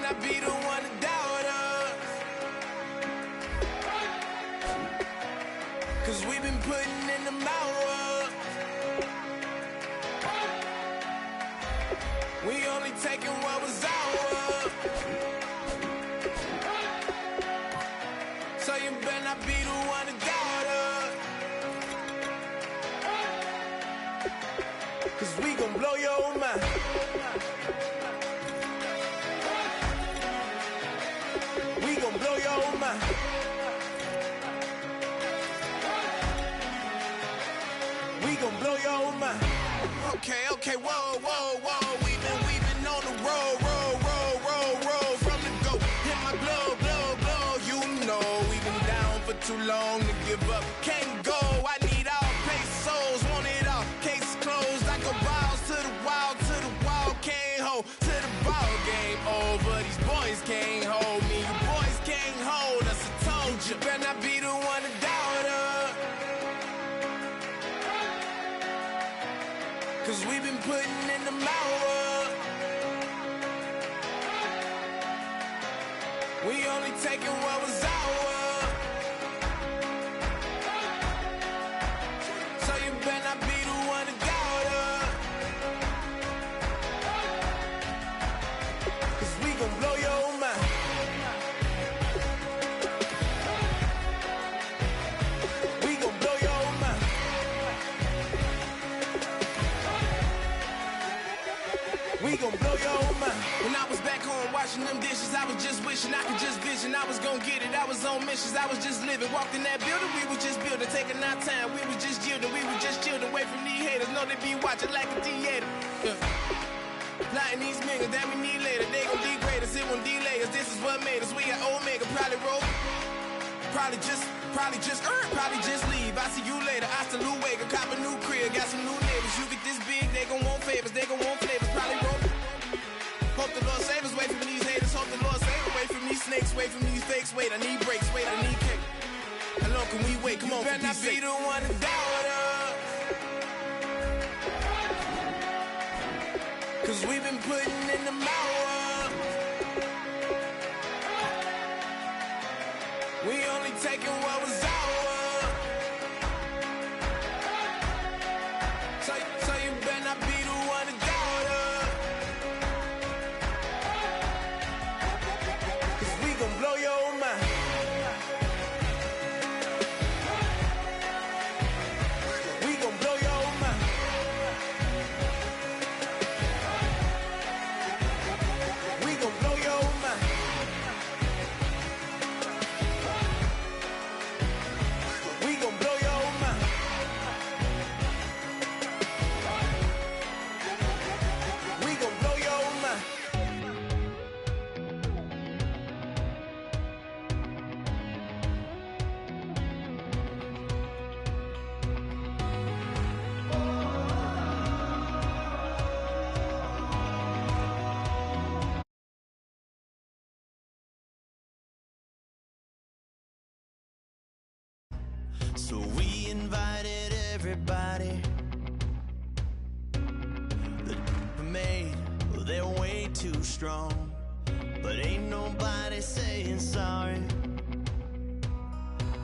not be the one to doubt us. 'Cause we've been putting in the hours. We only taking what was ours. So you better not be the one to doubt us. 'Cause we gon' blow your mind. We gon' blow your mind. We gon' blow your mind. Okay, whoa. We've been on the road. From the go, hit my blow. You know we've been down for too long to give up. Can't go. I need all pesos, want it all. Case closed. I go balls to the wall. Can't hold to the ball game over. These boys can't hold me. You boys can't hold us. I told you. Better not be the one to doubt us. 'Cause we've been putting in the hours. We only taking what was ours. So you better not be the one to doubt us. 'Cause we gon' blow your mind. We gon' blow your mind. We gon' blow your mind. When I was back home washing them dishes, I was just wishing I could just vision. I was gon' get it, I was on missions, I was just living. Walked in that building, we was just building, taking our time. We was just yielding, we was just chilled away from these haters. Know they be watching like a theater. Plotting these niggas that we need later. They gon' degrade us, it won't delay us. This is what made us. We got Omega, probably roll. Probably just leave. I see you later. I salute Wake, cop a new crib, got some new neighbors. You get this big, they gon' want favors, they gon' want flavors. Probably roll. Hope the Lord save us, wait from these haters. Hope the Lord save us, wait from these snakes, wait from these fakes. Wait, I need breaks, wait, I need cake. How long can we wait? Come on, you better not be the one to doubt us. 'Cause we've been putting in the hours. We only taking what was ours. So you better not be the one to doubt us. 'Cause we gon' blow your mind. We gon' blow your mind. We gon' blow your mind. We gon' blow your mind. We gon' blow your mind. So we invited everybody. The made, well, they're way too strong, but ain't nobody saying sorry.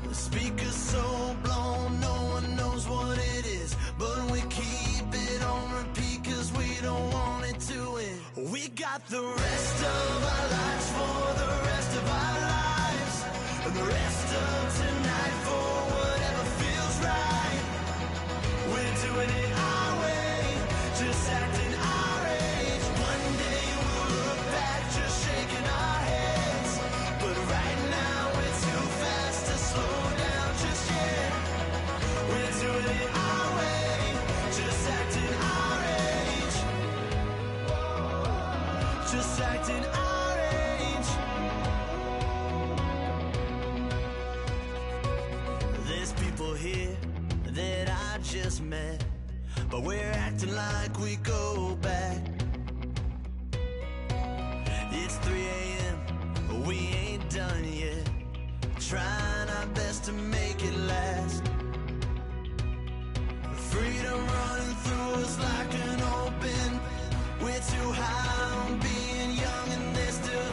The speaker's so blown, no one knows what it is, but we keep it on repeat 'cause we don't want it to end. We got the rest of our lives for the rest of our lives, and the rest of tonight for whatever feels right. We're doing it our way, just acting our age. One day we'll look back just shaking our heads, but right now we're too fast to slow down just yet. We're doing it our way, just acting our age. Just acting our age. There's people here that I just met, but we're acting like we go back. It's 3 a.m., but we ain't done yet, trying our best to make it last. Freedom running through us like an open. We're too high on being young and there's still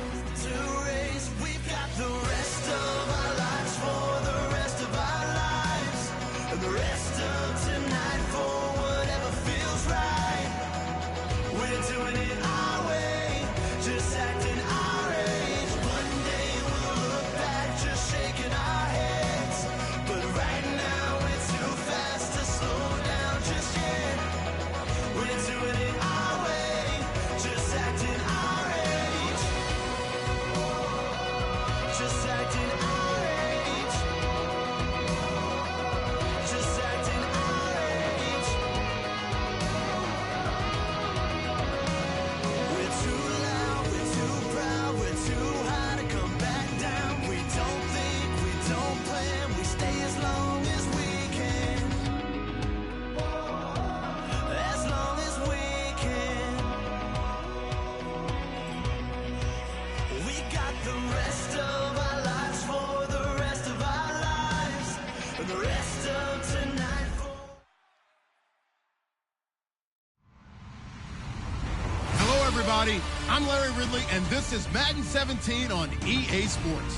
everybody. I'm Larry Ridley, and this is Madden 17 on EA Sports.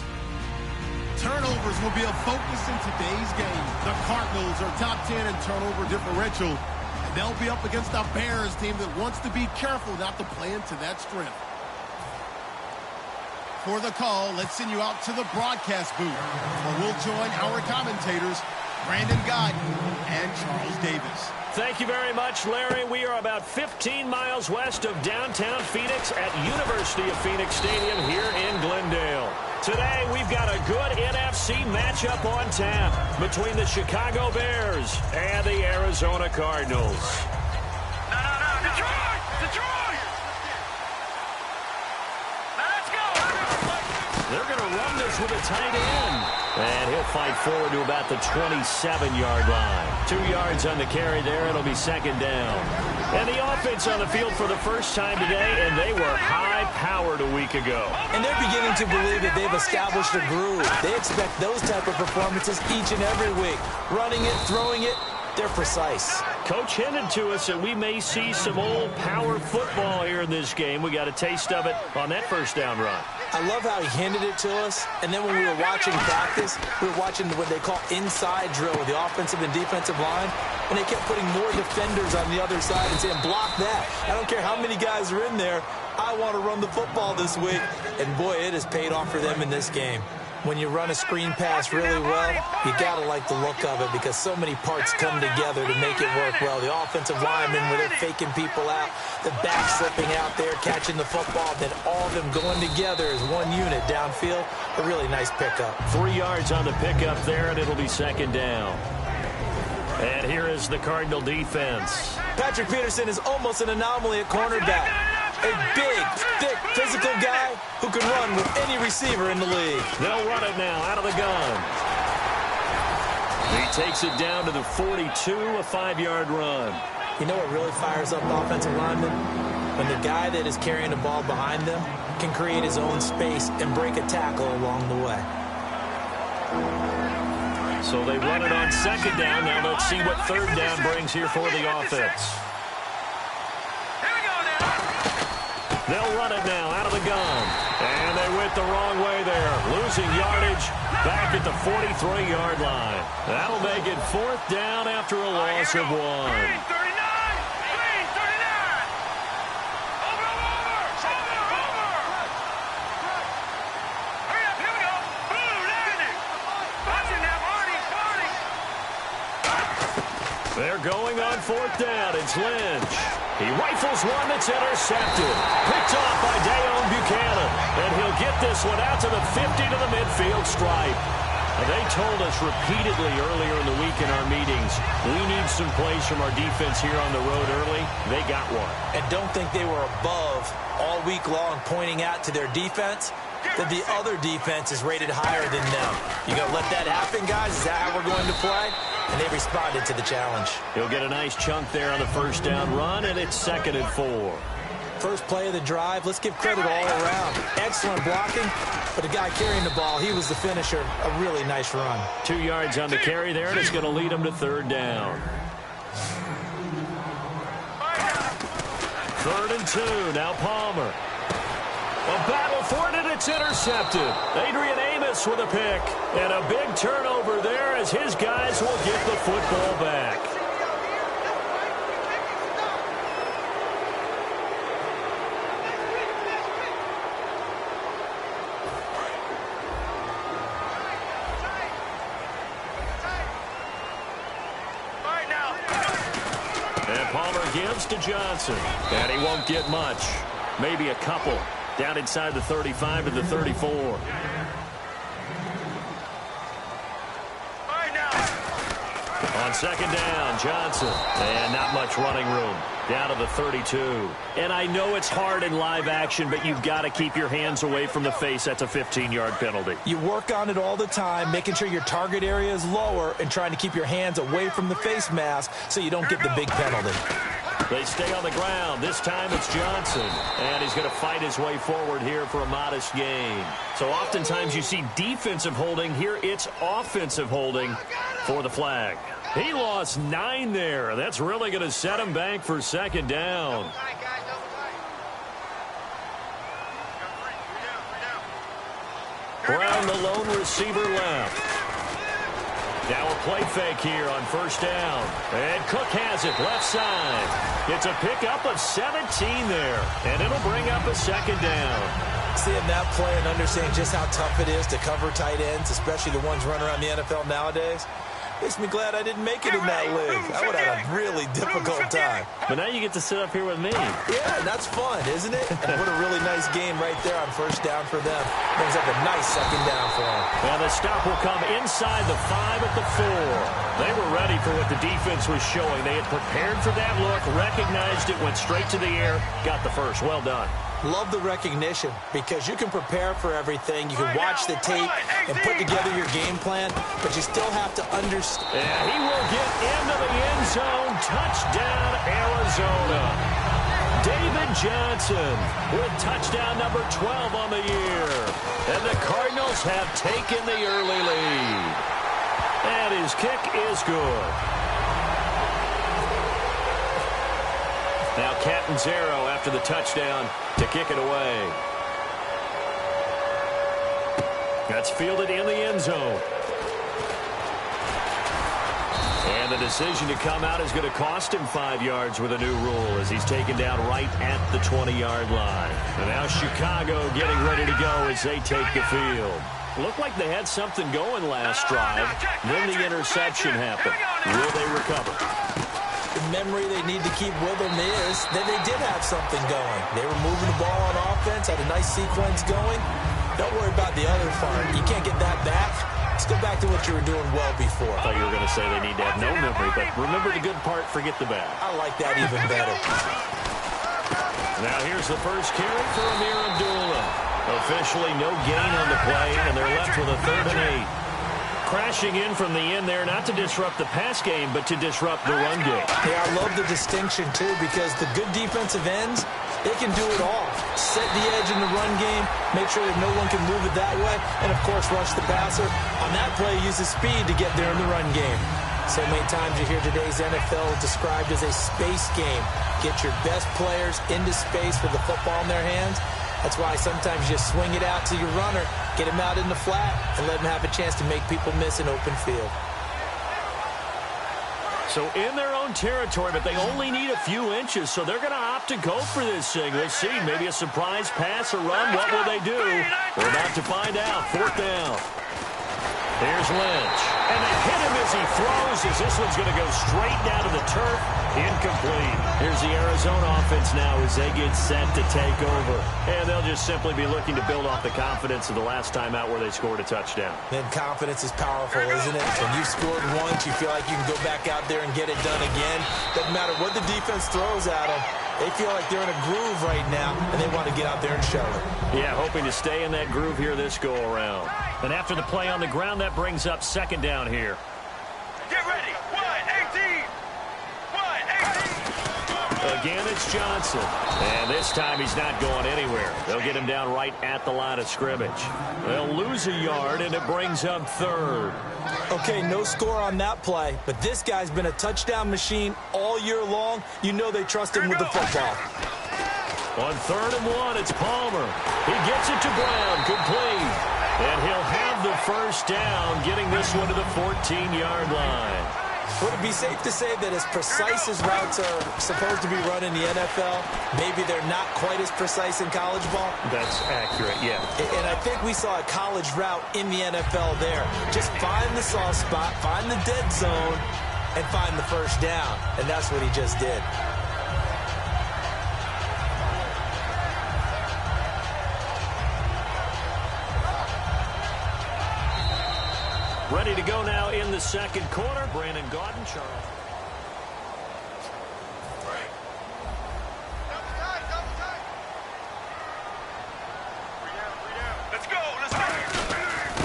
Turnovers will be a focus in today's game. The Cardinals are top 10 in turnover differential, and they'll be up against a Bears team that wants to be careful not to play into that strength. For the call, let's send you out to the broadcast booth, where we'll join our commentators, Brandon Guyton and Charles Davis. Thank you very much, Larry. We are about 15 miles west of downtown Phoenix at University of Phoenix Stadium here in Glendale. Today, we've got a good NFC matchup on tap between the Chicago Bears and the Arizona Cardinals. No, Detroit! Detroit! Now let's go! They're going to run this with a tight end. And he'll fight forward to about the 27-yard line. 2 yards on the carry there. It'll be second down. And the offense on the field for the first time today, and they were high-powered a week ago. And they're beginning to believe that they've established a groove. They expect those type of performances each and every week. Running it, throwing it, they're precise. Coach hinted to us that we may see some old power football here in this game. We got a taste of it on that first down run. I love how he hinted it to us, and then when we were watching practice, we were watching what they call inside drill with the offensive and defensive line, and they kept putting more defenders on the other side and saying, block that. I don't care how many guys are in there. I want to run the football this week. And, boy, it has paid off for them in this game. When you run a screen pass really well, you got to like the look of it because so many parts come together to make it work well. The offensive linemen, where they're faking people out, the back slipping out there, catching the football, then all of them going together as one unit downfield. A really nice pickup. 3 yards on the pickup there, and it'll be second down. And here is the Cardinal defense. Patrick Peterson is almost an anomaly at cornerback. A big, thick, physical guy who can run with any receiver in the league. They'll run it now out of the gun. He takes it down to the 42, a 5-yard run. You know what really fires up offensive linemen? When the guy that is carrying the ball behind them can create his own space and break a tackle along the way. So they run it on second down. Now let's see what third down brings here for the offense. They'll run it now out of the gun. And they went the wrong way there. Losing yardage back at the 43-yard line. That'll make it fourth down after a loss of 1. Green 39! Green 39! Over! Hurry up, here we go! Blue, landing! Watch it now, Marty! They're going on fourth down. It's Lynch. He rifles one that's intercepted. Picked off by Dayon Buchanan. And he'll get this one out to the 50 to the midfield stripe. They told us repeatedly earlier in the week in our meetings, we need some plays from our defense here on the road early. They got one. And don't think they were above all week long pointing out to their defense that the other defense is rated higher than them. You going to let that happen, guys? Is that how we're going to play? And they responded to the challenge. He'll get a nice chunk there on the first down run, and it's 2nd and 4. First play of the drive, let's give credit all around. Excellent blocking, but the guy carrying the ball, he was the finisher. A really nice run. 2 yards on the carry there, and it's going to lead him to third down. 3rd and 2, now Palmer. A battle for it, and it's intercepted. Adrian Amos with a pick. And a big turnover there as his guys will get the football back. And Palmer gives to Johnson. And he won't get much. Maybe a couple. Down inside the 35 to the 34. On second down, Johnson. And not much running room. Down to the 32. And I know it's hard in live action, but you've got to keep your hands away from the face. That's a 15-yard penalty. You work on it all the time, making sure your target area is lower and trying to keep your hands away from the face mask so you don't get the big penalty. They stay on the ground. This time it's Johnson. And he's going to fight his way forward here for a modest gain. So oftentimes you see defensive holding. Here it's offensive holding for the flag. He lost 9 there. That's really going to set him back for second down. Brown, the lone receiver, left. Now a play fake here on first down. And Cook has it left side. It's a pickup of 17 there. And it'll bring up a second down. Seeing that play and understanding just how tough it is to cover tight ends, especially the ones running around the NFL nowadays, makes me glad I didn't make it in that league. I would have had a really difficult time. But now you get to sit up here with me. Yeah, that's fun, isn't it? And what a really nice gain right there on first down for them. Brings up a nice second down for them. And the stop will come inside the 5 at the 4. They were ready for what the defense was showing. They had prepared for that look, recognized it, went straight to the air, got the first. Well done. Love the recognition because you can prepare for everything. You can watch the tape and put together your game plan, but you still have to understand. And he will get into the end zone. Touchdown, Arizona. David Johnson with touchdown number 12 on the year. And the Cardinals have taken the early lead. And his kick is good. Now Catanzaro after the touchdown to kick it away. That's fielded in the end zone. And the decision to come out is going to cost him 5 yards with a new rule as he's taken down right at the 20-yard line. And now Chicago getting ready to go as they take the field. Looked like they had something going last drive. Then the interception happened. Will they recover? The memory they need to keep with them is that they did have something going. They were moving the ball on offense, had a nice sequence going. Don't worry about the other part. You can't get that back. Let's go back to what you were doing well before. I thought you were going to say they need to have no memory, but remember the good part, forget the bad. I like that even better. Now here's the first carry for Amir Abdullah. Officially no gain on the play, and they're left with a 3rd and 8. Crashing in from the end there, not to disrupt the pass game, but to disrupt the run game. Yeah, I love the distinction, too, because the good defensive ends, they can do it all. Set the edge in the run game, make sure that no one can move it that way, and, of course, rush the passer. On that play, use the speed to get there in the run game. So many times you hear today's NFL described as a space game. Get your best players into space with the football in their hands. That's why sometimes you swing it out to your runner, get him out in the flat, and let him have a chance to make people miss an open field. So in their own territory, but they only need a few inches, so they're going to opt to go for this thing. We'll see. Maybe a surprise pass or run. What will they do? We're about to find out. 4th down. Here's Lynch. And they hit him as he throws, as this one's going to go straight down to the turf. Incomplete. Here's the Arizona offense now as they get set to take over. And they'll just simply be looking to build off the confidence of the last time out where they scored a touchdown. Then confidence is powerful, isn't it? When you've scored once, you feel like you can go back out there and get it done again. Doesn't matter what the defense throws at them. They feel like they're in a groove right now, and they want to get out there and show it. Yeah, hoping to stay in that groove here this go-around. And after the play on the ground, that brings up 2nd down here. Get ready. 1-18. 1-18. Again, it's Johnson. And this time he's not going anywhere. They'll get him down right at the line of scrimmage. They'll lose a yard, and it brings up 3rd. Okay, no score on that play, but this guy's been a touchdown machine all year long. You know they trust him with the football. On 3rd and 1, it's Palmer. He gets it to Brown, complete. And he'll have the first down, getting this one to the 14-yard line. Would it be safe to say that as precise as routes are supposed to be run in the NFL, maybe they're not quite as precise in college ball? That's accurate, yeah. And I think we saw a college route in the NFL there. Just find the soft spot, find the dead zone, and find the first down. And that's what he just did. Ready to go now in the second quarter. Brandon Gaudin, Charles. Let's go.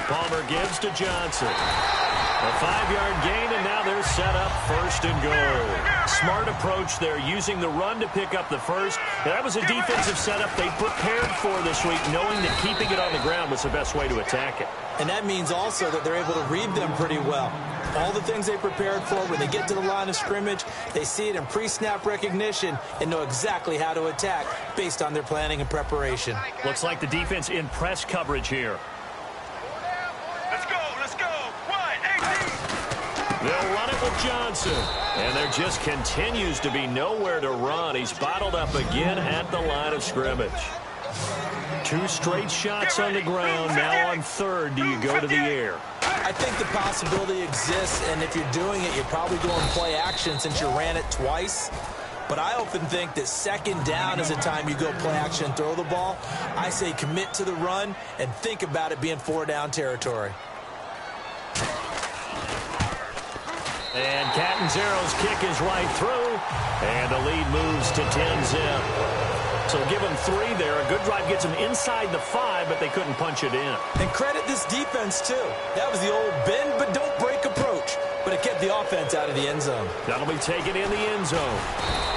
Palmer gives to Johnson. A 5-yard gain, and now they're set up 1st and goal. Smart approach there, using the run to pick up the first. That was a defensive setup they prepared for this week, knowing that keeping it on the ground was the best way to attack it. And that means also that they're able to read them pretty well. All the things they prepared for, when they get to the line of scrimmage, they see it in pre-snap recognition and know exactly how to attack based on their planning and preparation. Looks like the defense in press coverage here. They'll run it with Johnson. And there just continues to be nowhere to run. He's bottled up again at the line of scrimmage. 2 straight shots on the ground. Now on third, do you go to the air? I think the possibility exists, and if you're doing it, you're probably going play action since you ran it twice. But I often think that second down is the time you go play action and throw the ball. I say commit to the run and think about it being 4-down territory. And Catanzaro's kick is right through, and the lead moves to 10-zip. So give them 3 there. A good drive gets them inside the 5, but they couldn't punch it in. And credit this defense, too. That was the old bend but don't break approach. But it kept the offense out of the end zone. That'll be taken in the end zone.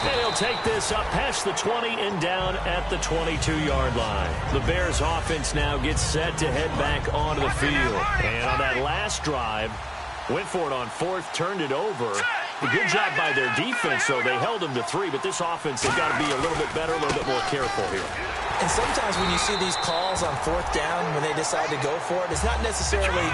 And he'll take this up past the 20 and down at the 22-yard line. The Bears offense now gets set to head back onto the field. And on that last drive, went for it on 4th, turned it over. A good job by their defense, though. They held them to 3, but this offense, they've got to be a little bit better, a little bit more careful here. And sometimes when you see these calls on 4th down, when they decide to go for it, it's not necessarily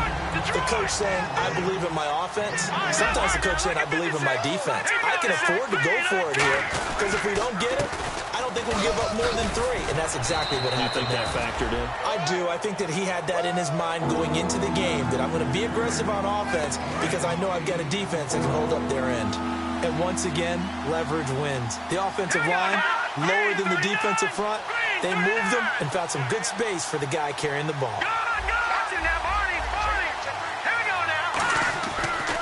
the coach saying, I believe in my offense. Sometimes the coach saying, I believe in my defense. I can afford to go for it here, because if we don't get it, I don't think we'll give up more than 3. And that's exactly what happened. You think that factored in? I do. I think that he had that in his mind going into the game, that I'm going to be aggressive on offense because I know I've got a defense that can hold up their end. And once again, leverage wins. The offensive line, lower than the defensive front. They moved them and found some good space for the guy carrying the ball.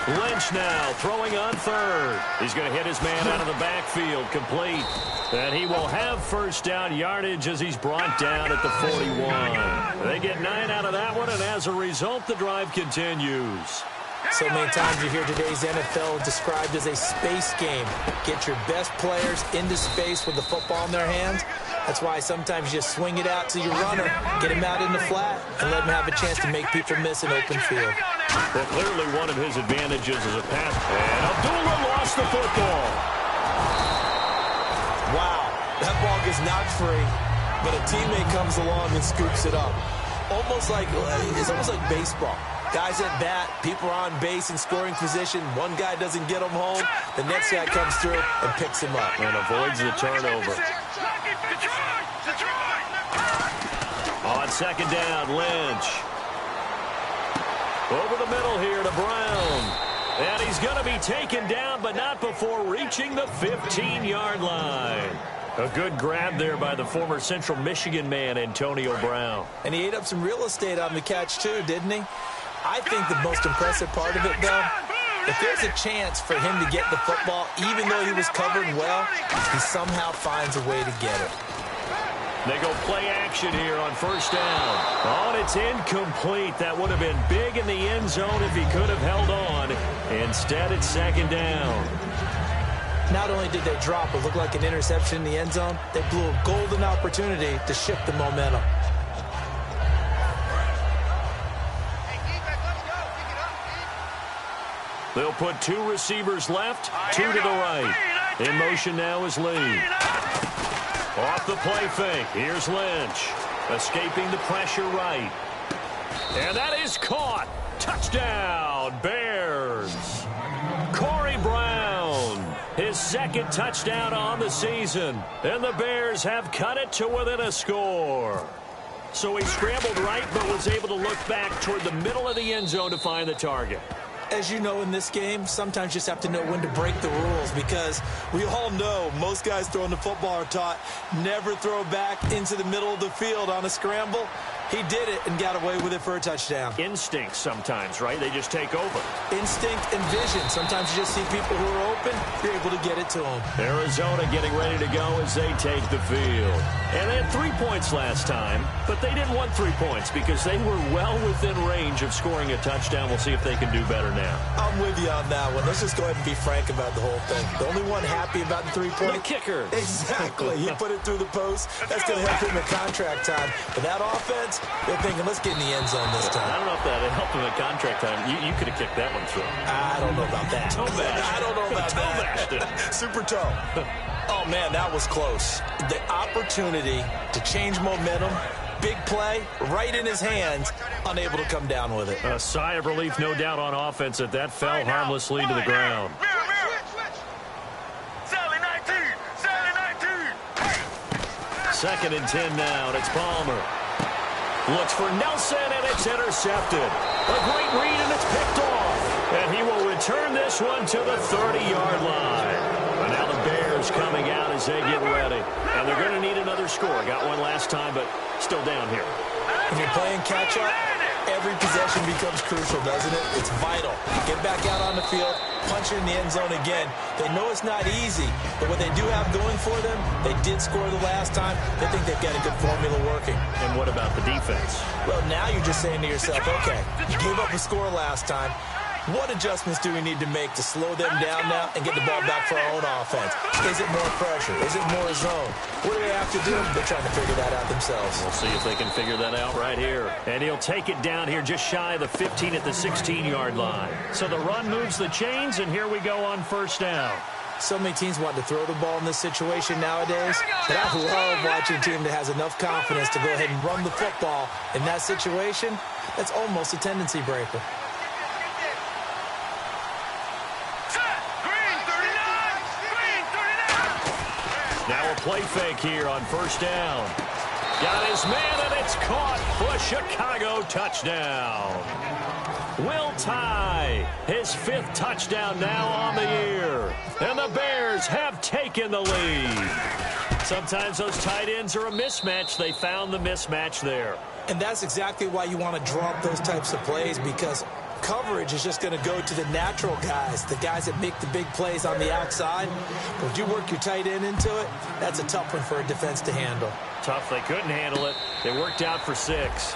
Lynch now throwing on 3rd. He's going to hit his man out of the backfield, complete. And he will have 1st down yardage as he's brought down at the 41. They get 9 out of that one, and as a result, the drive continues. So many times you hear today's NFL described as a space game. Get your best players into space with the football in their hands. That's why sometimes you just swing it out to your runner, get him out in the flat, and let him have a chance to make people miss an open field. Well, clearly one of his advantages is a pass. And Abdullah lost the football. Wow, that ball gets knocked free, but a teammate comes along and scoops it up. It's almost like baseball. Guys at bat, people are on base in scoring position. One guy doesn't get him home. The next guy comes through and picks him up. And avoids the turnover. On 2nd down, Lynch. Over the middle here to Brown. And he's going to be taken down, but not before reaching the 15-yard line. A good grab there by the former Central Michigan man, Antonio Brown. And he ate up some real estate on the catch, too, didn't he? I think the most impressive part of it, though, if there's a chance for him to get the football, even though he was covered well, he somehow finds a way to get it. They go play action here on 1st down. Oh, and it's incomplete. That would have been big in the end zone if he could have held on. Instead, it's 2nd down. Not only did they drop what looked like an interception in the end zone, they blew a golden opportunity to shift the momentum. They'll put 2 receivers left, 2 to the right. In motion now is Lee. Off the play fake. Here's Lynch. Escaping the pressure right. And that is caught. Touchdown, Bears. Corey Brown. His 2nd touchdown on the season. And the Bears have cut it to within a score. So he scrambled right, but was able to look back toward the middle of the end zone to find the target. As you know, in this game, sometimes you just have to know when to break the rules, because we all know most guys throwing the football are taught never throw back into the middle of the field on a scramble. He did it and got away with it for a touchdown. Instinct sometimes, right? They just take over. Instinct and vision. Sometimes you just see people who are open, you're able to get it to them. Arizona getting ready to go as they take the field. And they had 3 points last time, but they didn't want 3 points because they were well within range of scoring a touchdown. We'll see if they can do better now. I'm with you on that one. Let's just go ahead and be frank about the whole thing. The only one happy about the 3-point. The kicker. Exactly. He put it through the post. That's going to help him at contract time. But that offense, they're thinking, let's get in the end zone this time. I don't know if that helped him at contract time. You could have kicked that one through. I don't know about that. Toe bash. I don't know about that. Super toe. Oh, man, that was close. The opportunity to change momentum, big play right in his hands, unable to come down with it. A sigh of relief, no doubt, on offense that that fell harmlessly to the ground. Second and 10 now, and it's Palmer. Looks for Nelson, and it's intercepted. A great read, and it's picked off. And he will return this one to the 30-yard line. And now the Bears coming out as they get ready. And they're going to need another score. Got one last time, but still down here. If you're playing catch-up, every possession becomes crucial, doesn't it? It's vital. Get back out on the field, punch it in the end zone again. They know it's not easy, but what they do have going for them, they did score the last time. They think they've got a good formula working. And what about the defense? Well, now you're just saying to yourself, okay, you gave up a score last time. What adjustments do we need to make to slow them down now and get the ball back for our own offense? Is it more pressure? Is it more zone? What do they have to do? They're trying to figure that out themselves. We'll see if they can figure that out right here. And he'll take it down here just shy of the 15 at the 16-yard line. So the run moves the chains, and here we go on first down. So many teams want to throw the ball in this situation nowadays, but I love watching a team that has enough confidence to go ahead and run the football. In that situation, that's almost a tendency breaker. Now a play fake here on first down. Got his man, and it's caught for a Chicago touchdown. Will Tye, his 5th touchdown now on the year. And the Bears have taken the lead. Sometimes those tight ends are a mismatch. They found the mismatch there. And that's exactly why you want to draw up those types of plays, because coverage is just going to go to the natural guys, the guys that make the big plays on the outside. But if you work your tight end into it, that's a tough one for a defense to handle. Tough. They couldn't handle it. They worked out for 6.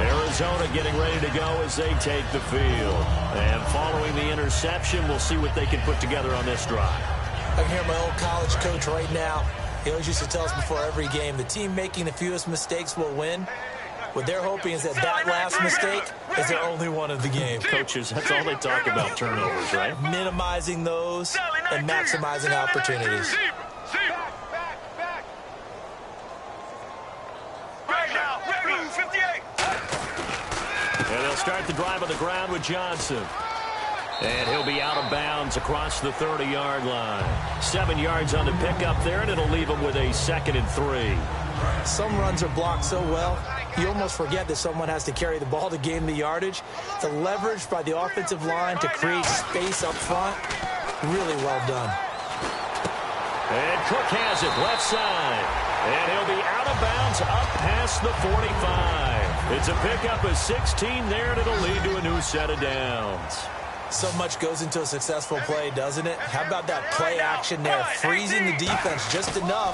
Arizona getting ready to go as they take the field. And following the interception, we'll see what they can put together on this drive. I can hear my old college coach right now. He always used to tell us before every game, the team making the fewest mistakes will win. What they're hoping is that last mistake is their only one of the game. Coaches, that's all they talk about, turnovers, right? Minimizing those and maximizing opportunities. And they'll start the drive on the ground with Johnson. And he'll be out of bounds across the 30-yard line. 7 yards on the pickup there, and it'll leave him with a 2nd and 3. Some runs are blocked so well, you almost forget that someone has to carry the ball to gain the yardage. The leverage by the offensive line to create space up front, really well done. And Cook has it left side. And he'll be out of bounds up past the 45. It's a pickup of 16 there, and it'll lead to a new set of downs. So much goes into a successful play, doesn't it? How about that play action there? Freezing the defense just enough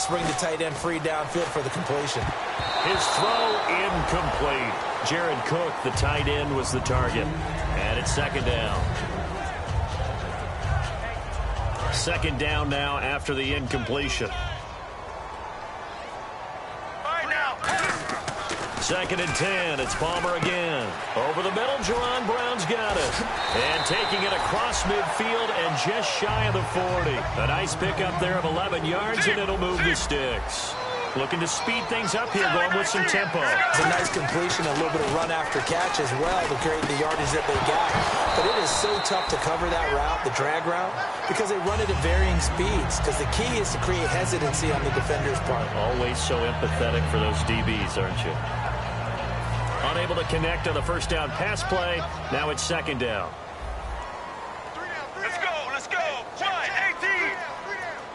to bring the tight end free downfield for the completion. His throw incomplete. Jared Cook, the tight end, was the target. And it's 2nd down. 2nd down now after the incompletion. 2nd and 10. It's Palmer again. Over the middle, Jerron Brown's got it. And taking it across midfield and just shy of the 40. A nice pickup there of 11 yards, and it'll move the sticks. Looking to speed things up here, going with some tempo. It's a nice completion, a little bit of run after catch as well to create the yardage that they got. But it is so tough to cover that route, the drag route, because they run it at varying speeds. Because the key is to create hesitancy on the defender's part. Always so empathetic for those DBs, aren't you? Unable to connect on the first down pass play. Now it's 2nd down. Let's go, let's go. Wide 18.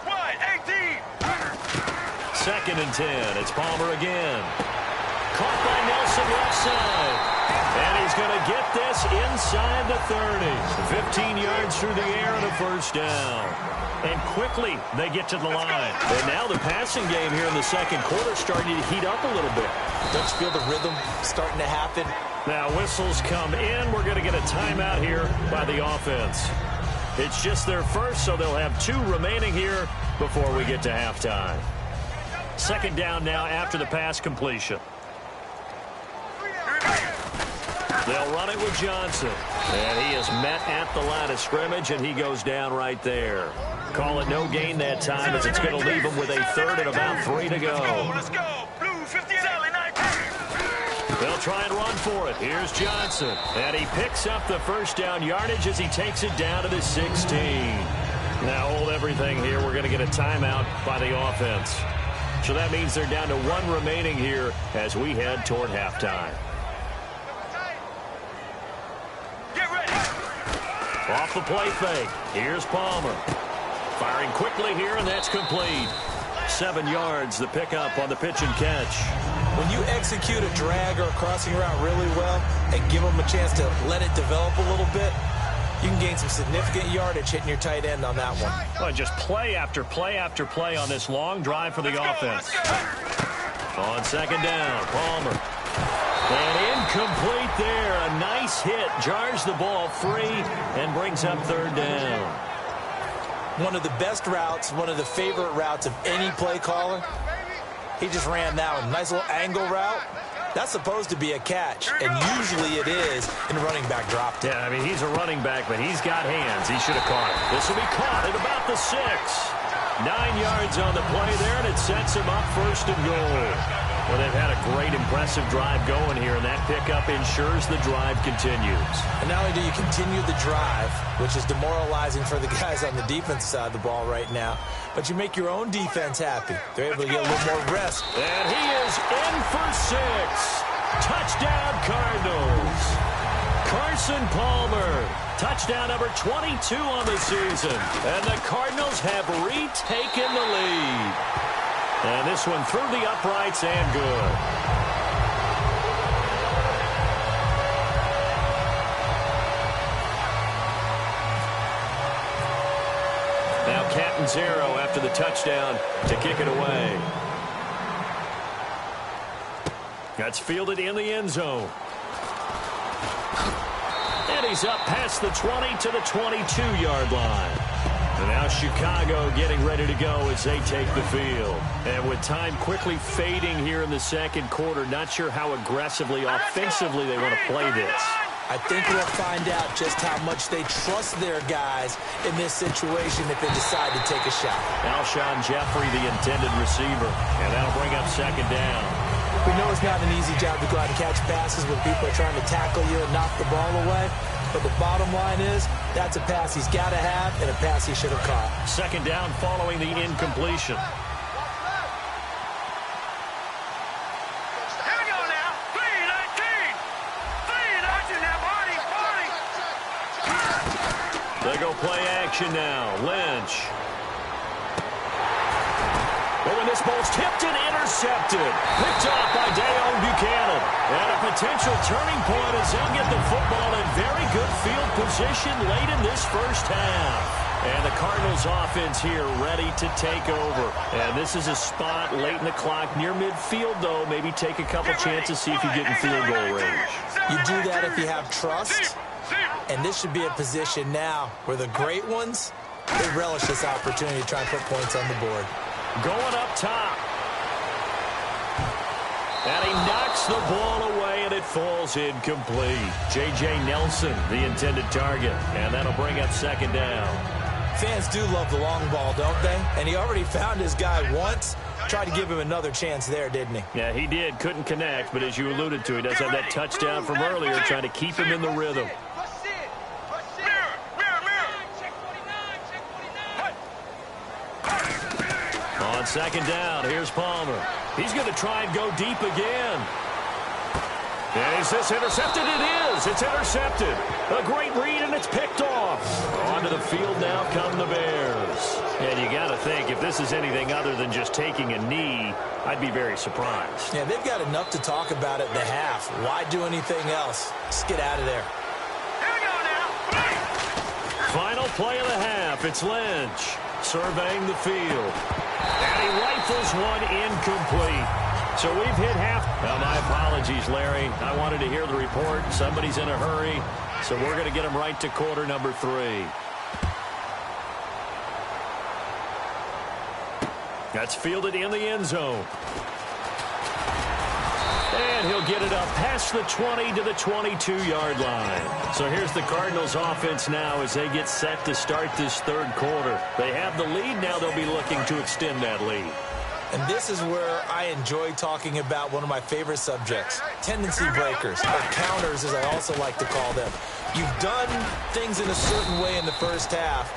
Wide 18. 2nd and 10. It's Palmer again. Caught by Nelson left side. And he's going to get this inside the 30. 15 yards through the air and a first down. And quickly they get to the line. And now the passing game here in the 2nd quarter starting to heat up a little bit. Don't you feel the rhythm starting to happen? Now whistles come in. We're going to get a timeout here by the offense. It's just their first, so they'll have 2 remaining here before we get to halftime. 2nd down now after the pass completion. They'll run it with Johnson. And he is met at the line of scrimmage, and he goes down right there. Call it no gain that time as it's going to leave them with a 3rd and about 3 to go. Let's go. Blue 50 They'll try and run for it. Here's Johnson. And he picks up the first down yardage as he takes it down to the 16. Now hold everything here. We're going to get a timeout by the offense. So that means they're down to 1 remaining here as we head toward halftime. Get ready. Off the play fake. Here's Palmer. Firing quickly here, and that's complete. 7 yards, the pickup on the pitch and catch. When you execute a drag or a crossing route really well and give them a chance to let it develop a little bit, you can gain some significant yardage hitting your tight end on that one. Well, just play after play after play on this long drive for the offense. On 2nd down, Palmer. And incomplete there. A nice hit. Jars the ball free and brings up 3rd down. One of the best routes, one of the favorite routes of any play caller. He just ran that one. Nice little angle route. That's supposed to be a catch, and usually it is in running back drop. Yeah, I mean, he's a running back, but he's got hands. He should have caught it. This will be caught at about the 6. 9 yards on the play there, and it sets him up 1st and goal. Well, they've had a great, impressive drive going here, and that pickup ensures the drive continues. And not only do you continue the drive, which is demoralizing for the guys on the defense side of the ball right now, but you make your own defense happy. They're able to get a little more rest. And he is in for 6. Touchdown, Cardinals. Carson Palmer. Touchdown number 22 on the season. And the Cardinals have retaken the lead. And this one through the uprights and good. Now Captain Zero after the touchdown to kick it away. That's fielded in the end zone. And he's up past the 20 to the 22-yard line. And now Chicago getting ready to go as they take the field. And with time quickly fading here in the 2nd quarter, not sure how aggressively, offensively they want to play this. I think we'll find out just how much they trust their guys in this situation if they decide to take a shot. Alshon Jeffrey, the intended receiver. And that'll bring up 2nd down. We know it's not an easy job to go out and catch passes when people are trying to tackle you and knock the ball away. But the bottom line is, that's a pass he's got to have and a pass he should have caught. 2nd down following the incompletion. Here we go now. 3-19. 3-19 now, Marty. They go play action now. Lynch. Oh, and this ball's tipped and intercepted. Picked off by Dayon Buchanan. And a potential turning point as they'll get the football in very good field position late in this 1st half. And the Cardinals offense here ready to take over. And this is a spot late in the clock near midfield, though. Maybe take a couple chances, see if you get in field goal range. You do that if you have trust. And this should be a position now where the great ones, they relish this opportunity to try and put points on the board. Going up top. And he knocks the ball away, and it falls incomplete. J.J. Nelson, the intended target. And that'll bring up 2nd down. Fans do love the long ball, don't they? And he already found his guy once. Tried to give him another chance there, didn't he? Yeah, he did. Couldn't connect, but as you alluded to, he does have that touchdown from earlier, trying to keep him in the rhythm. On 2nd down, here's Palmer. He's going to try and go deep again. And is this intercepted? It is. It's intercepted. A great read, and it's picked off. Onto the field now come the Bears. And you got to think, if this is anything other than just taking a knee, I'd be very surprised. Yeah, they've got enough to talk about at the half. Why do anything else? Just get out of there. Here we go now. Final play of the half. It's Lynch surveying the field. And he rifles one incomplete. So we've hit half. Well, my apologies, Larry. I wanted to hear the report. Somebody's in a hurry. So we're going to get him right to quarter number 3. That's fielded in the end zone. And he'll get it up past the 20 to the 22-yard line. So here's the Cardinals offense now as they get set to start this third quarter. They have the lead. Now they'll be looking to extend that lead. And this is where I enjoy talking about one of my favorite subjects, tendency breakers, or counters as I also like to call them. You've done things in a certain way in the first half,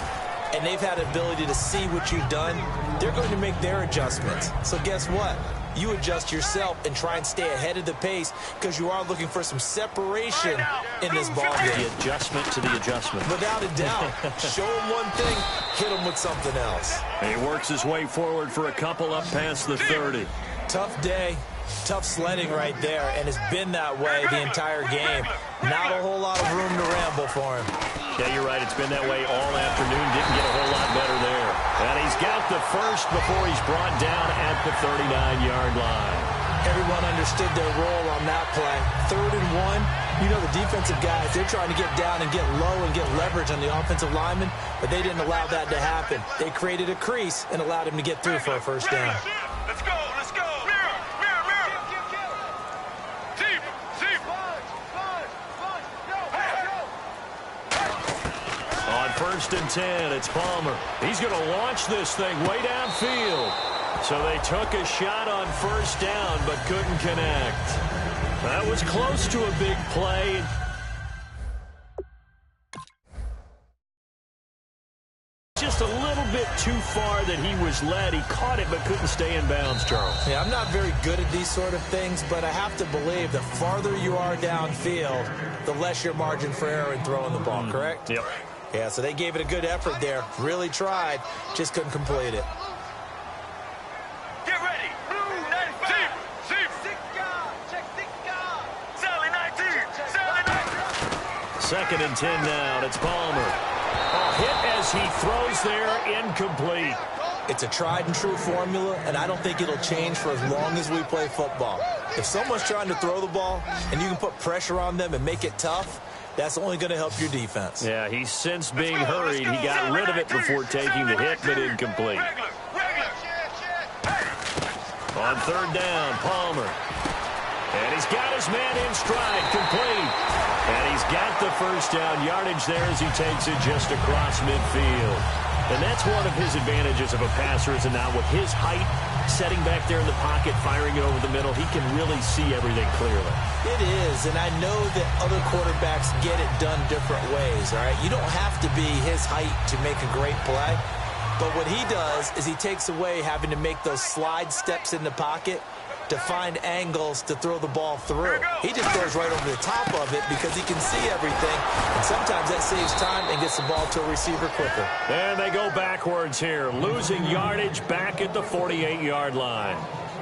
and they've had the ability to see what you've done. They're going to make their adjustments. So guess what? You adjust yourself and try and stay ahead of the pace because you are looking for some separation in this ball game. The adjustment to the adjustment. Without a doubt. Show him one thing, hit him with something else. And he works his way forward for a couple up past the 30. Tough day, tough sledding right there, and it's been that way the entire game. Not a whole lot of room to ramble for him. Yeah, you're right. It's been that way all afternoon. Didn't get a whole lot better there. And he's got the first before he's brought down at the 39-yard line. Everyone understood their role on that play. 3rd and 1. You know the defensive guys, they're trying to get down and get low and get leverage on the offensive lineman, but they didn't allow that to happen. They created a crease and allowed him to get through for a first down. Let's go, let's go. Mirror, mirror, mirror. Deep, deep. On 1st and 10, it's Palmer. He's going to launch this thing way downfield. So they took a shot on 1st down, but couldn't connect. That was close to a big play. Just a little bit too far that he was led. He caught it but couldn't stay in bounds, Charles. Yeah, I'm not very good at these sort of things, but I have to believe the farther you are downfield, the less your margin for error in throwing the ball, correct? Yep. Yeah, so they gave it a good effort there. Really tried, just couldn't complete it. Get ready. Blue 95. Deep, deep. Sally 19. Sally 19. 2nd and 10 now. It's Palmer. A hit as he throws there, incomplete. It's a tried and true formula, and I don't think it'll change for as long as we play football. If someone's trying to throw the ball and you can put pressure on them and make it tough, that's only going to help your defense. Yeah, he's since being hurried. He got rid of it before taking the hit, but incomplete. On 3rd down, Palmer. And he's got his man in stride, complete. And he's got the first down yardage there as he takes it just across midfield. And that's one of his advantages of a passer, is now with his height, setting back there in the pocket, firing it over the middle, he can really see everything clearly. It is, and I know that other quarterbacks get it done different ways, all right? You don't have to be his height to make a great play. But what he does is he takes away having to make those slide steps in the pocket to find angles to throw the ball through. He just throws right over the top of it because he can see everything, and sometimes that saves time and gets the ball to a receiver quicker. And they go backwards here, losing yardage back at the 48-yard line.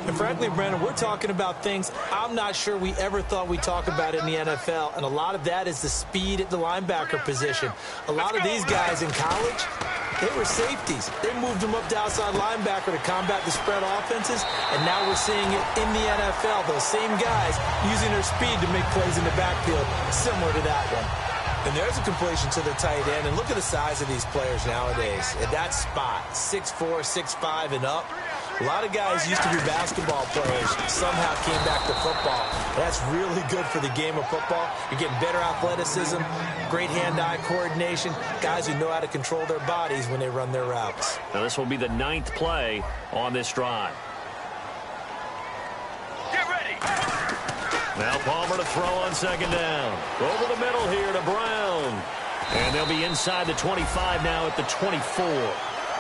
And frankly, Brandon, we're talking about things I'm not sure we ever thought we'd talk about in the NFL, and a lot of that is the speed at the linebacker position. A lot of these guys in college, they were safeties. They moved them up to outside linebacker to combat the spread offenses, and now we're seeing it in the NFL. Those same guys using their speed to make plays in the backfield, similar to that one. And there's a completion to the tight end, and look at the size of these players nowadays. At that spot, 6'4", 6'5", and up. A lot of guys used to be basketball players, somehow came back to football. That's really good for the game of football. You're getting better athleticism, great hand-eye coordination, guys who know how to control their bodies when they run their routes. Now this will be the 9th play on this drive. Get ready. Now Palmer to throw on 2nd down. Over the middle here to Brown. And they'll be inside the 25 now at the 24.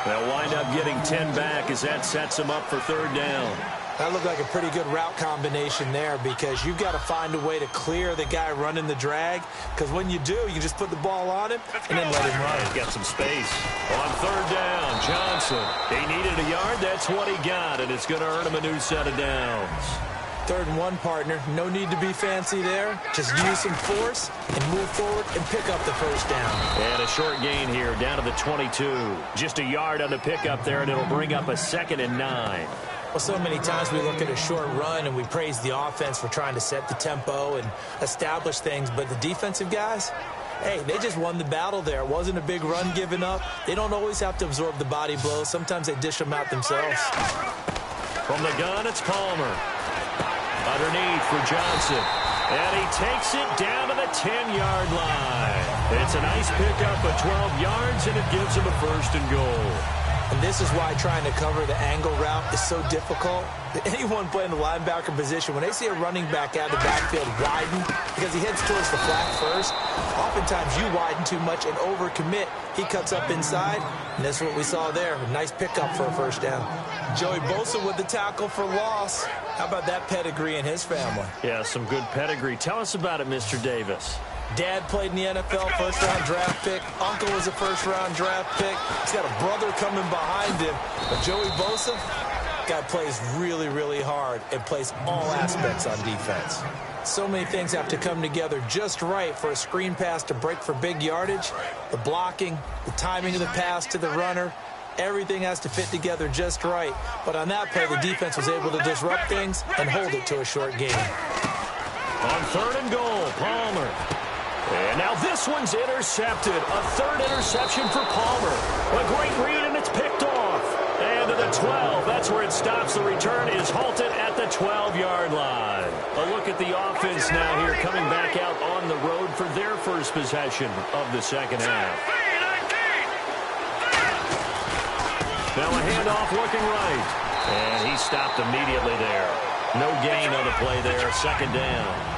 They'll wind up getting 10 back as that sets them up for 3rd down. That looked like a pretty good route combination there because you've got to find a way to clear the guy running the drag, because when you do, you just put the ball on him and then let him run. He's got some space. On 3rd down, Johnson. He needed a yard. That's what he got, and it's going to earn him a new set of downs. 3rd and 1, partner. No need to be fancy there. Just use some force and move forward and pick up the first down. And a short gain here down to the 22. Just a yard on the pickup there, and it'll bring up a 2nd and 9. Well, so many times we look at a short run and we praise the offense for trying to set the tempo and establish things, but the defensive guys, hey, they just won the battle there. It wasn't a big run given up. They don't always have to absorb the body blows. Sometimes they dish them out themselves. From the gun, it's Palmer. Underneath for Johnson. And he takes it down to the 10-yard line. It's a nice pickup of 12 yards, and it gives him a 1st and goal. And this is why trying to cover the angle route is so difficult. Anyone playing the linebacker position, when they see a running back out of the backfield widen because he heads towards the flat first, oftentimes you widen too much and overcommit. He cuts up inside, and that's what we saw there. A nice pickup for a 1st down. Joey Bosa with the tackle for loss. How about that pedigree in his family? Yeah, some good pedigree. Tell us about it, Mr. Davis. Dad played in the NFL, 1st-round draft pick. Uncle was a 1st-round draft pick. He's got a brother coming behind him. But Joey Bosa, guy plays really, really hard and plays all aspects on defense. So many things have to come together just right for a screen pass to break for big yardage. The blocking, the timing of the pass to the runner, everything has to fit together just right. But on that play, the defense was able to disrupt things and hold it to a short gain. On 3rd and goal, Palmer. And now this one's intercepted. A 3rd interception for Palmer. A great read, and it's picked off. And to the 12. That's where it stops. The return is halted at the 12-yard line. A look at the offense now here, coming back out on the road for their 1st possession of the 2nd half. Now a handoff looking right. And he stopped immediately there. No gain on the play there. 2nd down.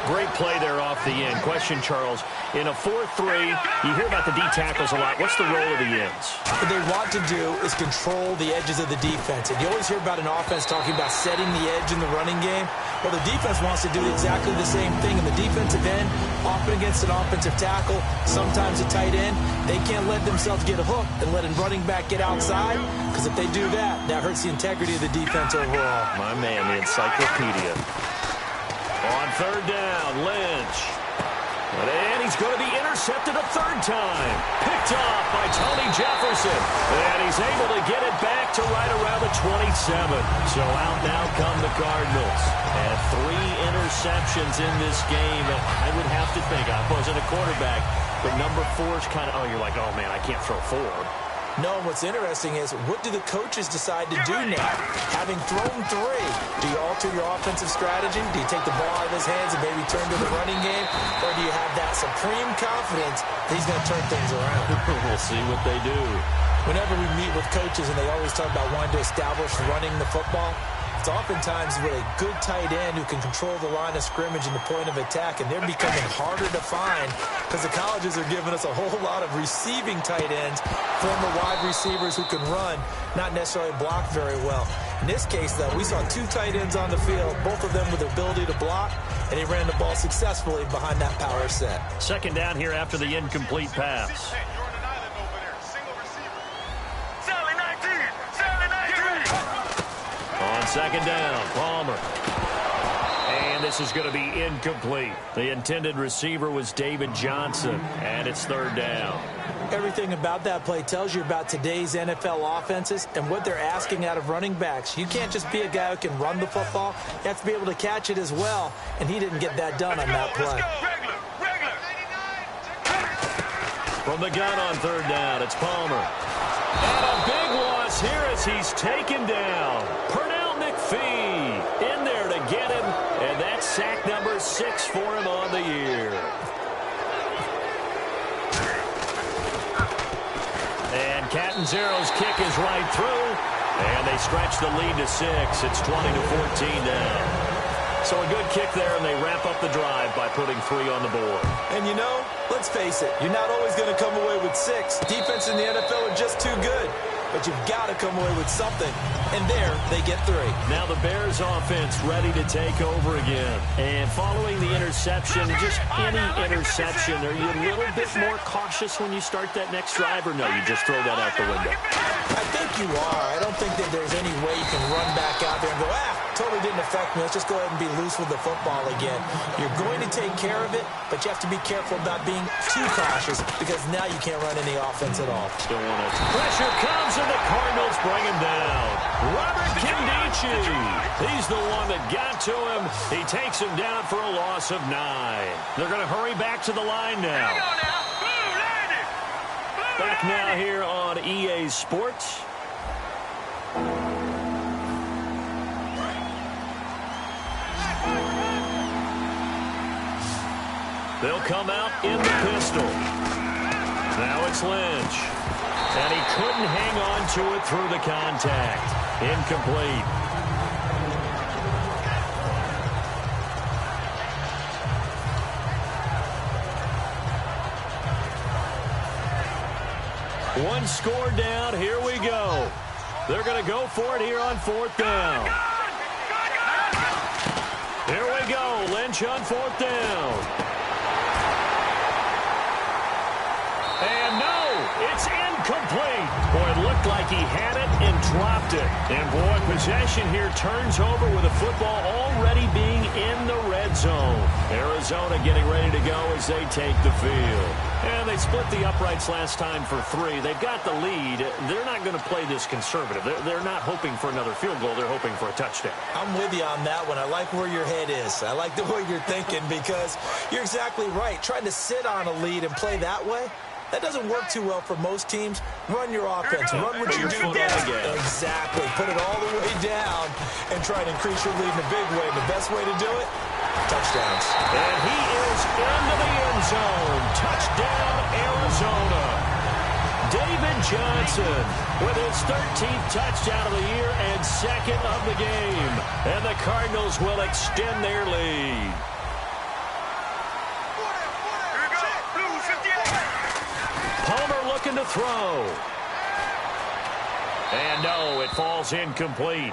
Great play there off the end. Question, Charles, in a 4-3, you hear about the D tackles a lot. What's the role of the ends? What they want to do is control the edges of the defense. And you always hear about an offense talking about setting the edge in the running game. Well, the defense wants to do exactly the same thing. In the defensive end, often against an offensive tackle, sometimes a tight end, they can't let themselves get a hook and let a running back get outside, because if they do that, that hurts the integrity of the defense overall. My man, the encyclopedia. On 3rd down, Lynch. And he's going to be intercepted a 3rd time. Picked off by Tony Jefferson. And he's able to get it back to right around the 27. So out now come the Cardinals. And 3 interceptions in this game. And I would have to think, I wasn't a quarterback, but number 4 is kind of, oh, you're like, oh, man, I can't throw 4. No, what's interesting is, what do the coaches decide to do now? Having thrown 3, do you alter your offensive strategy? Do you take the ball out of his hands and maybe turn to the running game? Or do you have that supreme confidence that he's going to turn things around? We'll see what they do. Whenever we meet with coaches and they always talk about wanting to establish running the football, it's oftentimes with a good tight end who can control the line of scrimmage and the point of attack, and they're becoming harder to find because the colleges are giving us a whole lot of receiving tight ends, former wide receivers who can run, not necessarily block very well. In this case, though, we saw 2 tight ends on the field, both of them with the ability to block, and he ran the ball successfully behind that power set. 2nd down here after the incomplete pass. On 2nd down, Palmer. And this is going to be incomplete. The intended receiver was David Johnson, and it's 3rd down. Everything about that play tells you about today's NFL offenses and what they're asking out of running backs. You can't just be a guy who can run the football. You have to be able to catch it as well, and he didn't get that done on that play. From the gun on 3rd down, it's Palmer. And a big loss here as he's taken down. Pernell McPhee in there to get him, and that's sack number 6 for him on the year. And Catanzaro's kick is right through, and they stretch the lead to 6. It's 20-14 now. So a good kick there, and they wrap up the drive by putting 3 on the board. And you know, let's face it, you're not always going to come away with 6. Defense in the NFL are just too good. But you've got to come away with something. And there, they get 3. Now the Bears offense ready to take over again. And following the interception, just any interception, are you a little bit more cautious when you start that next drive, or no, you just throw that out the window? I think you are. I don't think that there's any way you can run back out there and go, totally didn't affect me. Let's just go ahead and be loose with the football again. You're going to take care of it, but you have to be careful about being too cautious, because now you can't run any offense at all. Still want it. Pressure comes, and the Cardinals bring him down. Robert Kindici. He's the one that got to him. He takes him down for a loss of 9. They're going to hurry back to the line now. Back now here on EA Sports. They'll come out in the pistol. Now it's Lynch. And he couldn't hang on to it through the contact. Incomplete. One score down. Here we go. They're going to go for it here on 4th down. Here we go. Lynch on 4th down. And no, it's incomplete. Boy, it looked like he had it and dropped it. And boy, possession here turns over with the football already being in the red zone. Arizona getting ready to go as they take the field. And they split the uprights last time for 3. They've got the lead. They're not going to play this conservative. They're not hoping for another field goal. They're hoping for a touchdown. I'm with you on that one. I like where your head is. I like the way you're thinking because you're exactly right. Trying to sit on a lead and play that way, that doesn't work too well for most teams. Run your offense. Run what you do. Exactly. Put it all the way down and try to increase your lead in a big way. And the best way to do it, touchdowns. And he is into the end zone. Touchdown, Arizona. David Johnson with his 13th touchdown of the year and 2nd of the game. And the Cardinals will extend their lead. Palmer looking to throw. And no, it falls incomplete.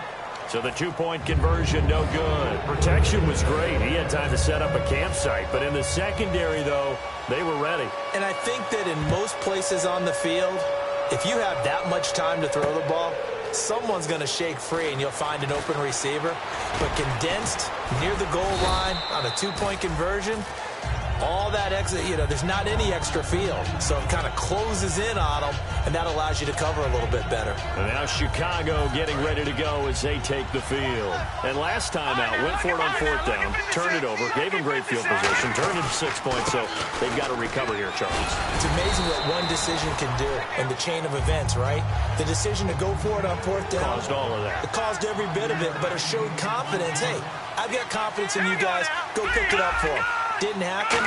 So the 2-point conversion, no good. Protection was great. He had time to set up a campsite. But in the secondary, though, they were ready. And I think that in most places on the field, if you have that much time to throw the ball, someone's going to shake free and you'll find an open receiver. But condensed near the goal line on a 2-point conversion, all that exit, there's not any extra field. So it kind of closes in on them, and that allows you to cover a little bit better. And now Chicago getting ready to go as they take the field. And last time out, went for it on 4th down, turned it over, gave them great field position, turned it to 6 points, so they've got to recover here, Charles. It's amazing what one decision can do in the chain of events, right? The decision to go for it on 4th down. Caused all of that. It caused every bit of it, but it showed confidence. Hey, I've got confidence in you guys. Go pick it up for them. Didn't happen.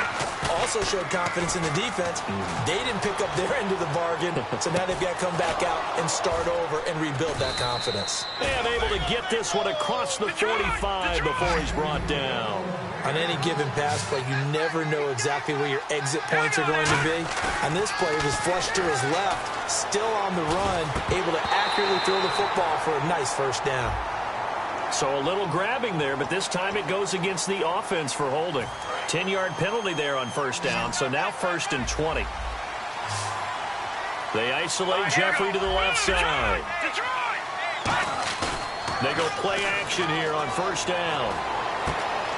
Also showed confidence in the defense. They didn't pick up their end of the bargain, so now they've got to come back out and start over and rebuild that confidence. And able to get this one across the 45 before he's brought down. On any given pass play, you never know exactly where your exit points are going to be. On this play, it was flushed to his left, still on the run, able to accurately throw the football for a nice 1st down. So a little grabbing there, but this time it goes against the offense for holding. 10-yard penalty there on 1st down, so now 1st and 20. They isolate Jeffrey to the left side. They go play action here on 1st down.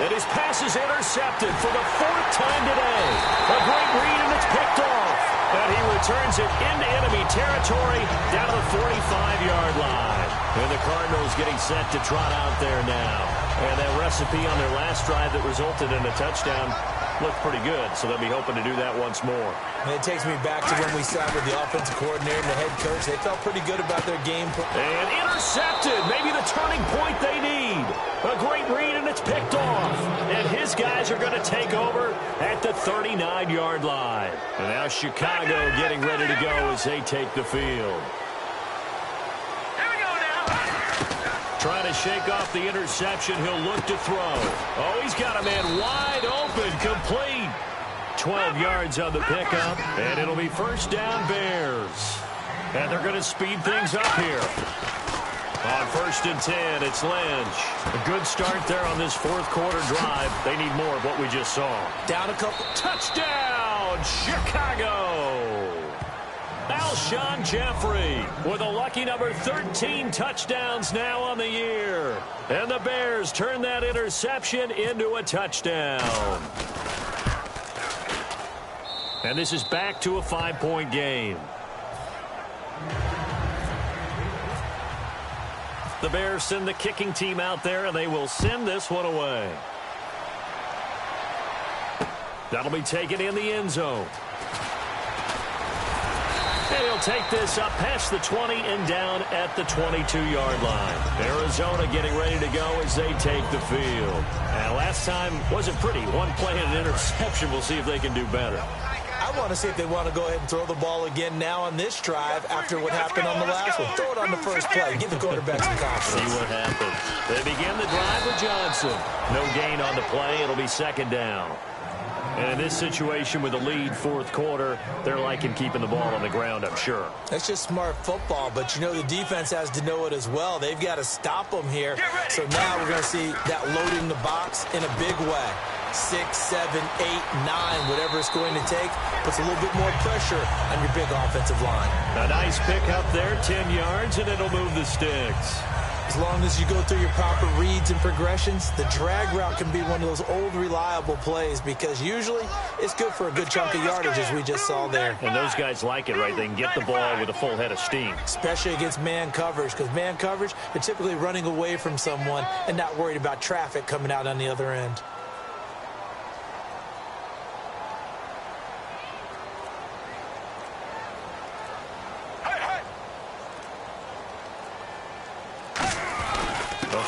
And his pass is intercepted for the 4th time today. A great read, and it's picked off. And he returns it into enemy territory down to the 45-yard line. And the Cardinals getting set to trot out there now. And that recipe on their last drive that resulted in a touchdown looked pretty good, so they'll be hoping to do that once more. And it takes me back to when we sat with the offensive coordinator and the head coach. They felt pretty good about their game. And intercepted, maybe the turning point they need. A great read, and it's picked off. And his guys are going to take over at the 39-yard line. And now Chicago getting ready to go as they take the field. Trying to shake off the interception. He'll look to throw. Oh, he's got a man wide open, complete. 12 yards on the pickup, and it'll be 1st down Bears. And they're going to speed things up here. On 1st and 10, it's Lynch. A good start there on this 4th quarter drive. They need more of what we just saw. Down a couple. Touchdown, Chicago. Alshon Jeffrey with a lucky number 13 touchdowns now on the year. And the Bears turn that interception into a touchdown. And this is back to a 5-point game. The Bears send the kicking team out there, and they will send this one away. That'll be taken in the end zone. And he'll take this up past the 20 and down at the 22-yard line. Arizona getting ready to go as they take the field. And last time wasn't pretty. One play and an interception. We'll see if they can do better. I want to see if they want to go ahead and throw the ball again now on this drive after what happened on the last one. Throw it on the first play. Give the quarterback some confidence. See what happens. They begin the drive with Johnson. No gain on the play. It'll be second down. And in this situation with the lead fourth quarter, they're liking keeping the ball on the ground, I'm sure. That's just smart football, but you know the defense has to know it as well. They've got to stop them here. So now we're going to see that loading the box in a big way. 6, 7, 8, 9, whatever it's going to take, puts a little bit more pressure on your big offensive line. A nice pickup there, 10 yards, and it'll move the sticks. As long as you go through your proper reads and progressions, the drag route can be one of those old reliable plays because usually it's good for a good chunk of yardage as we just saw there. And those guys like it, right? They can get the ball with a full head of steam. Especially against man coverage, because man coverage, they're typically running away from someone and not worried about traffic coming out on the other end.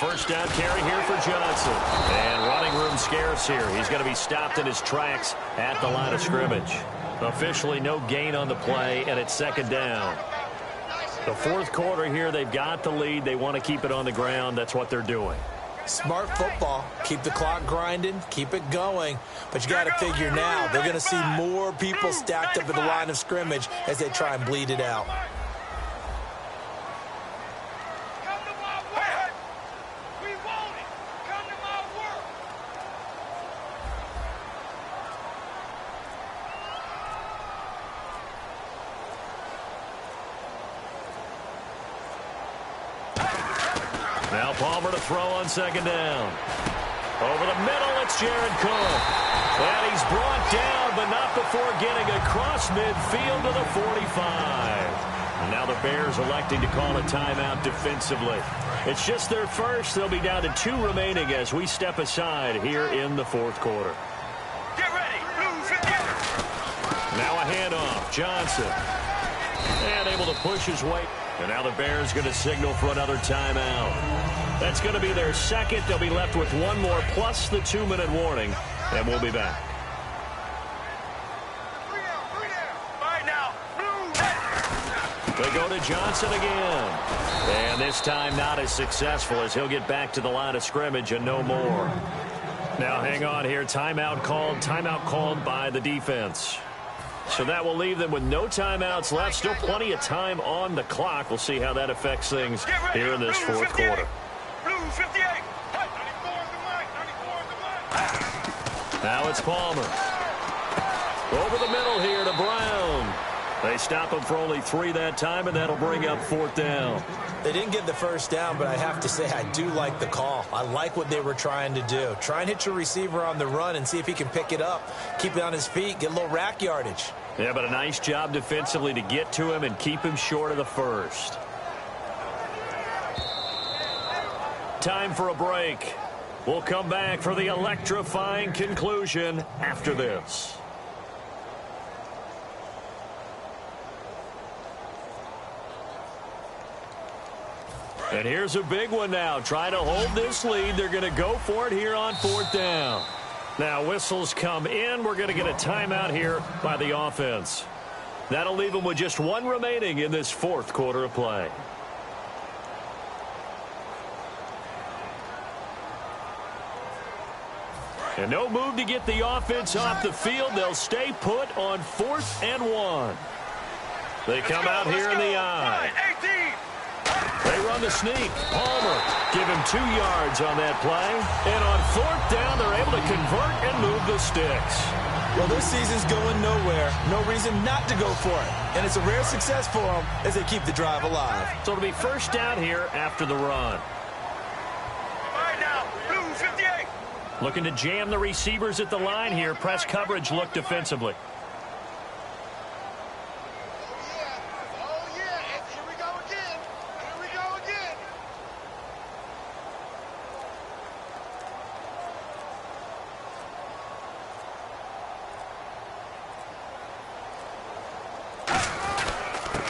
First down carry here for Johnson. And running room scarce here. He's going to be stopped in his tracks at the line of scrimmage. Officially no gain on the play, and it's second down. The fourth quarter here, they've got the lead. They want to keep it on the ground. That's what they're doing. Smart football. Keep the clock grinding. Keep it going. But you got to figure now they're going to see more people stacked up at the line of scrimmage as they try and bleed it out. Now Palmer to throw on second down. Over the middle, it's Jared Cook. And he's brought down, but not before getting across midfield to the 45. And now the Bears electing to call a timeout defensively. It's just their first. They'll be down to 2 remaining as we step aside here in the fourth quarter. Get ready. Blue 50. Now a handoff. Johnson. And able to push his way. And now the Bears going to signal for another timeout. That's going to be their second. They'll be left with one more plus the 2-minute warning. And we'll be back. All right, now. Blue. They go to Johnson again. And this time not as successful as he'll get back to the line of scrimmage and no more. Now hang on here. Timeout called by the defense. So that will leave them with no timeouts left. Still plenty of time on the clock. We'll see how that affects things here in this fourth quarter. Blue 58. 94 is the mic. 94 is the mic. Now it's Palmer. Over the middle here to Brown. They stop him for only 3 that time, and that'll bring up fourth down. They didn't get the first down, but I have to say I do like the call. I like what they were trying to do. Try and hit your receiver on the run and see if he can pick it up. Keep it on his feet, get a little rack yardage. Yeah, but a nice job defensively to get to him and keep him short of the first. Time for a break. We'll come back for the electrifying conclusion after this. And here's a big one now. Trying to hold this lead. They're going to go for it here on fourth down. Now whistles come in. We're going to get a timeout here by the offense. That'll leave them with just 1 remaining in this fourth quarter of play. And no move to get the offense off the field. They'll stay put on 4th and 1. They come out here in the eye. 18. They run the sneak. Palmer give him 2 yards on that play. And on 4th down, they're able to convert and move the sticks. Well, this season's going nowhere. No reason not to go for it. And it's a rare success for them as they keep the drive alive. So it'll be first down here after the run. All right, now. Blue 58. Looking to jam the receivers at the line here. Press coverage look defensively.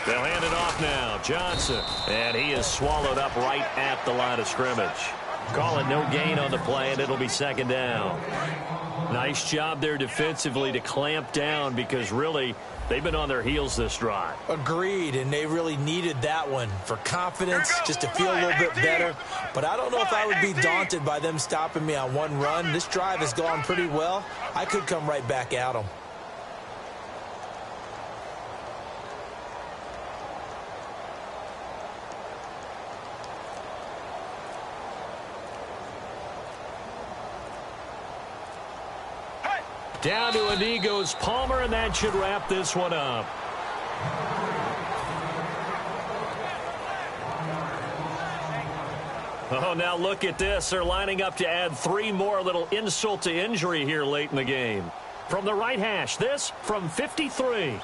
They'll hand it off now. Johnson. And he is swallowed up right at the line of scrimmage. Calling no gain on the play, and it'll be second down. Nice job there defensively to clamp down because really they've been on their heels this drive. Agreed, and they really needed that one for confidence, just to feel a little bit better. But I don't know if I would be daunted by them stopping me on one run. This drive has gone pretty well. I could come right back at them. Down to a knee goes Palmer, and that should wrap this one up. Oh, now look at this. They're lining up to add 3 more. Little insult to injury here late in the game. From the right hash, this from 53.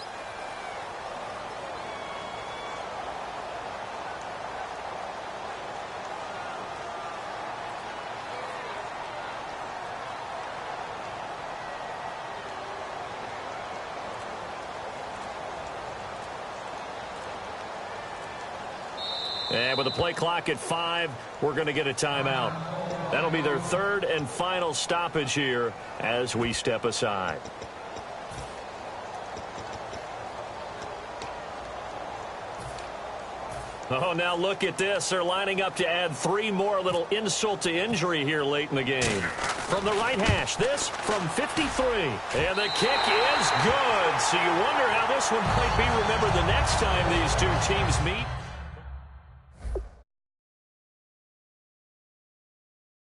And with the play clock at 5, we're going to get a timeout. That'll be their third and final stoppage here as we step aside. Oh, now look at this. They're lining up to add 3 more. Little insult to injury here late in the game. From the right hash, this from 53. And the kick is good. So you wonder how this one might be remembered the next time these two teams meet.